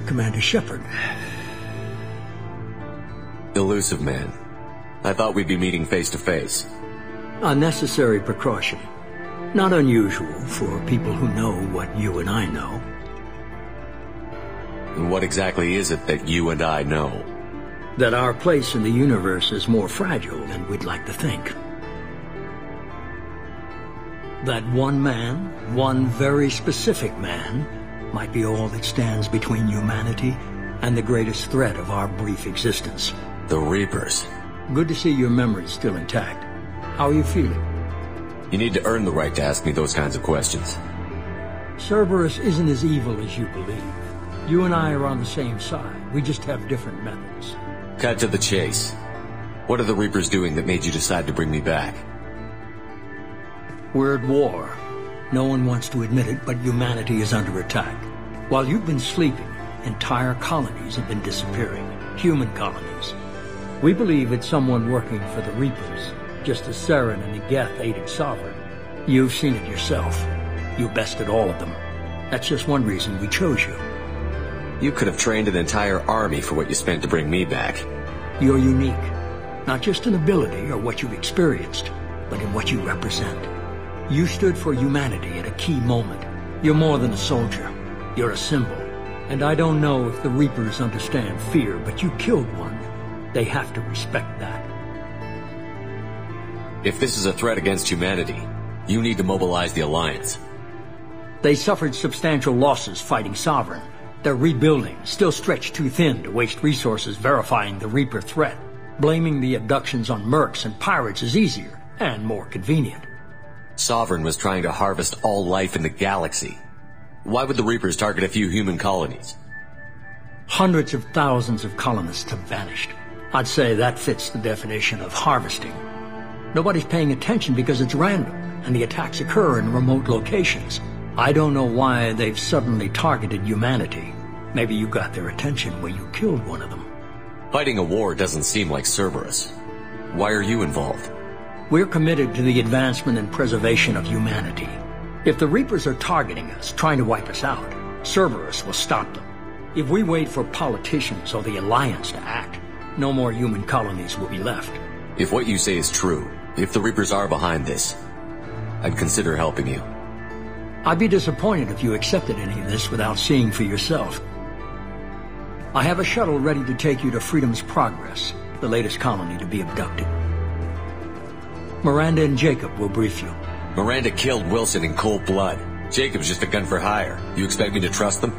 Commander Shepard. Illusive Man. I thought we'd be meeting face to face. A necessary precaution. Not unusual for people who know what you and I know. And what exactly is it that you and I know? That our place in the universe is more fragile than we'd like to think. That one man, one very specific man, might be all that stands between humanity and the greatest threat of our brief existence. The Reapers. Good to see your memory's still intact. How are you feeling? You need to earn the right to ask me those kinds of questions. Cerberus isn't as evil as you believe. You and I are on the same side. We just have different methods. Cut to the chase. What are the Reapers doing that made you decide to bring me back? We're at war. No one wants to admit it, but humanity is under attack. While you've been sleeping, entire colonies have been disappearing. Human colonies. We believe it's someone working for the Reapers, just as Saren and the Geth aided Sovereign. You've seen it yourself. You bested all of them. That's just one reason we chose you. You could have trained an entire army for what you spent to bring me back. You're unique. Not just in ability or what you've experienced, but in what you represent. You stood for humanity at a key moment. You're more than a soldier. You're a symbol. And I don't know if the Reapers understand fear, but you killed one. They have to respect that. If this is a threat against humanity, you need to mobilize the Alliance. They suffered substantial losses fighting Sovereign. They're rebuilding, still stretched too thin to waste resources verifying the Reaper threat. Blaming the abductions on mercs and pirates is easier and more convenient. Sovereign was trying to harvest all life in the galaxy. Why would the Reapers target a few human colonies? Hundreds of thousands of colonists have vanished. I'd say that fits the definition of harvesting. Nobody's paying attention because it's random, and the attacks occur in remote locations. I don't know why they've suddenly targeted humanity. Maybe you got their attention when you killed one of them. Fighting a war doesn't seem like Cerberus. Why are you involved? We're committed to the advancement and preservation of humanity. If the Reapers are targeting us, trying to wipe us out, Cerberus will stop them. If we wait for politicians or the Alliance to act, no more human colonies will be left. If what you say is true, if the Reapers are behind this, I'd consider helping you. I'd be disappointed if you accepted any of this without seeing for yourself. I have a shuttle ready to take you to Freedom's Progress, the latest colony to be abducted. Miranda and Jacob will brief you. Miranda killed Wilson in cold blood. Jacob's just a gun for hire. You expect me to trust them?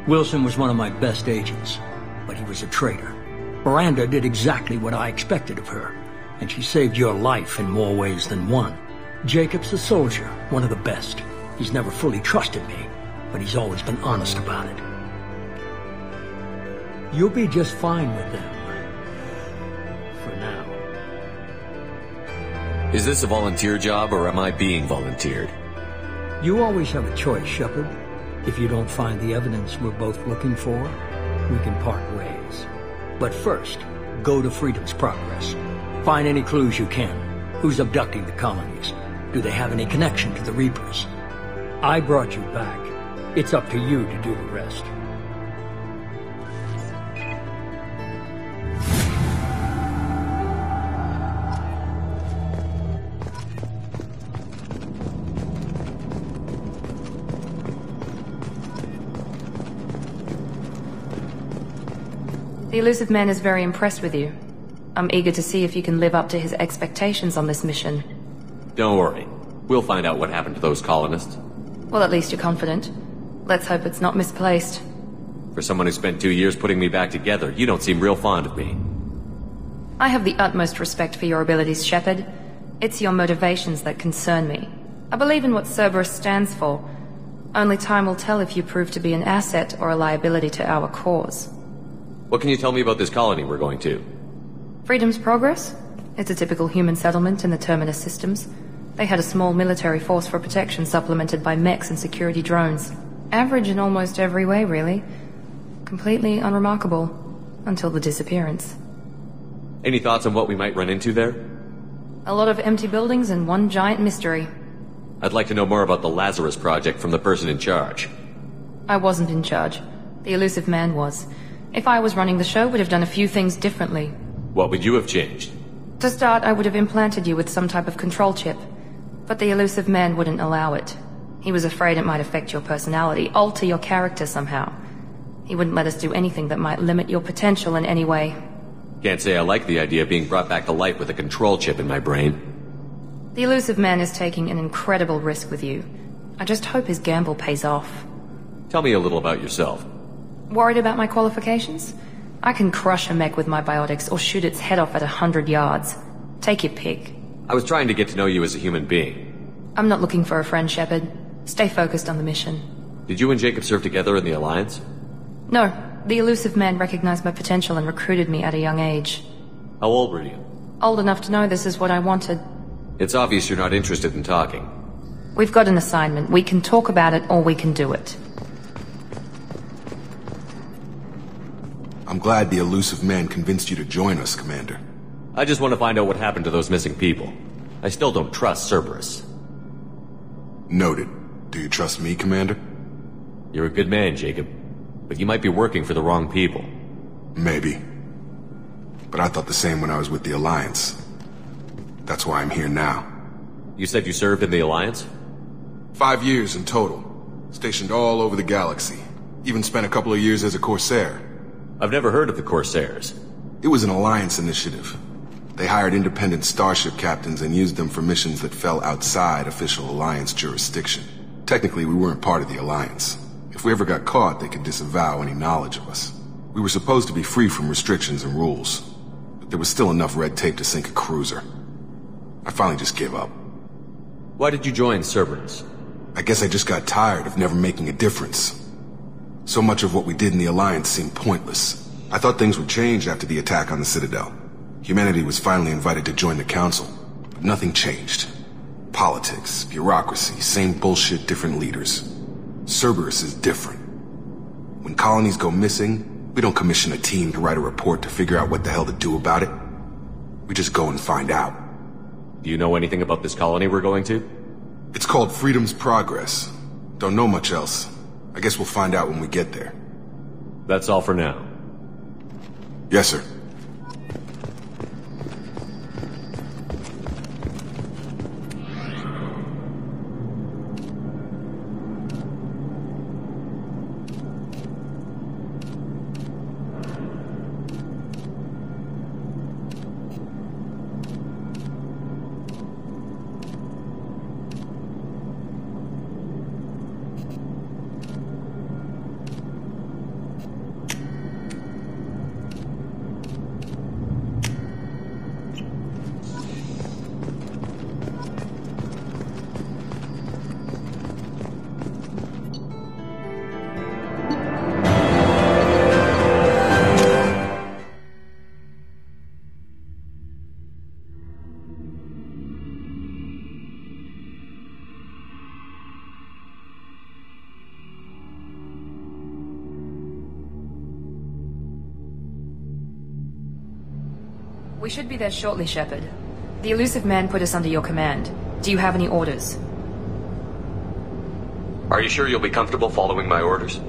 Wilson was one of my best agents, but he was a traitor. Miranda did exactly what I expected of her, and she saved your life in more ways than one. Jacob's a soldier, one of the best. He's never fully trusted me, but he's always been honest about it. You'll be just fine with them. For now. Is this a volunteer job, or am I being volunteered? You always have a choice, Shepard. If you don't find the evidence we're both looking for, we can part ways. But first, go to Freedom's Progress. Find any clues you can. Who's abducting the colonies? Do they have any connection to the Reapers? I brought you back. It's up to you to do the rest. The Illusive Man is very impressed with you. I'm eager to see if you can live up to his expectations on this mission. Don't worry. We'll find out what happened to those colonists. Well, at least you're confident. Let's hope it's not misplaced. For someone who spent 2 years putting me back together, you don't seem real fond of me. I have the utmost respect for your abilities, Shepard. It's your motivations that concern me. I believe in what Cerberus stands for. Only time will tell if you prove to be an asset or a liability to our cause. What can you tell me about this colony we're going to? Freedom's Progress? It's a typical human settlement in the Terminus systems. They had a small military force for protection supplemented by mechs and security drones. Average in almost every way, really. Completely unremarkable. Until the disappearance. Any thoughts on what we might run into there? A lot of empty buildings and one giant mystery. I'd like to know more about the Lazarus Project from the person in charge. I wasn't in charge. The Illusive Man was. If I was running the show, would have done a few things differently. What would you have changed? To start, I would have implanted you with some type of control chip. But the Illusive Man wouldn't allow it. He was afraid it might affect your personality, alter your character somehow. He wouldn't let us do anything that might limit your potential in any way. Can't say I like the idea of being brought back to life with a control chip in my brain. The Illusive Man is taking an incredible risk with you. I just hope his gamble pays off. Tell me a little about yourself. Worried about my qualifications? I can crush a mech with my biotics or shoot its head off at 100 yards. Take your pick. I was trying to get to know you as a human being. I'm not looking for a friend, Shepard. Stay focused on the mission. Did you and Jacob serve together in the Alliance? No. The Illusive Man recognized my potential and recruited me at a young age. How old were you? Old enough to know this is what I wanted. It's obvious you're not interested in talking. We've got an assignment. We can talk about it or we can do it. I'm glad the Illusive Man convinced you to join us, Commander. I just want to find out what happened to those missing people. I still don't trust Cerberus. Noted. Do you trust me, Commander? You're a good man, Jacob. But you might be working for the wrong people. Maybe. But I thought the same when I was with the Alliance. That's why I'm here now. You said you served in the Alliance? 5 years in total. Stationed all over the galaxy. Even spent a couple of years as a Corsair. I've never heard of the Corsairs. It was an Alliance initiative. They hired independent starship captains and used them for missions that fell outside official Alliance jurisdiction. Technically, we weren't part of the Alliance. If we ever got caught, they could disavow any knowledge of us. We were supposed to be free from restrictions and rules, but there was still enough red tape to sink a cruiser. I finally just gave up. Why did you join Cerberus? I guess I just got tired of never making a difference. So much of what we did in the Alliance seemed pointless. I thought things would change after the attack on the Citadel. Humanity was finally invited to join the Council, but nothing changed. Politics, bureaucracy, same bullshit, different leaders. Cerberus is different. When colonies go missing, we don't commission a team to write a report to figure out what the hell to do about it. We just go and find out. Do you know anything about this colony we're going to? It's called Freedom's Progress. Don't know much else. I guess we'll find out when we get there. That's all for now. Yes, sir. We should be there shortly, Shepard. The Illusive Man put us under your command. Do you have any orders? Are you sure you'll be comfortable following my orders?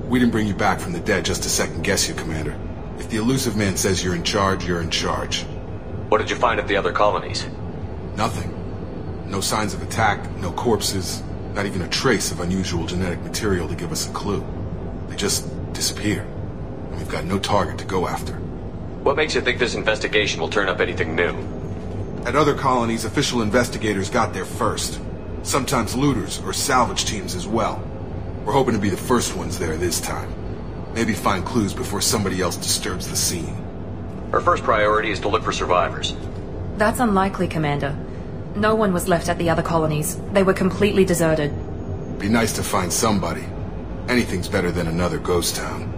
We didn't bring you back from the dead just to second guess you, Commander. If the Illusive Man says you're in charge, you're in charge. What did you find at the other colonies? Nothing. No signs of attack, no corpses, not even a trace of unusual genetic material to give us a clue. They just disappear. And we've got no target to go after. What makes you think this investigation will turn up anything new? At other colonies, official investigators got there first. Sometimes looters or salvage teams as well. We're hoping to be the first ones there this time. Maybe find clues before somebody else disturbs the scene. Our first priority is to look for survivors. That's unlikely, Commander. No one was left at the other colonies. They were completely deserted. Be nice to find somebody. Anything's better than another ghost town.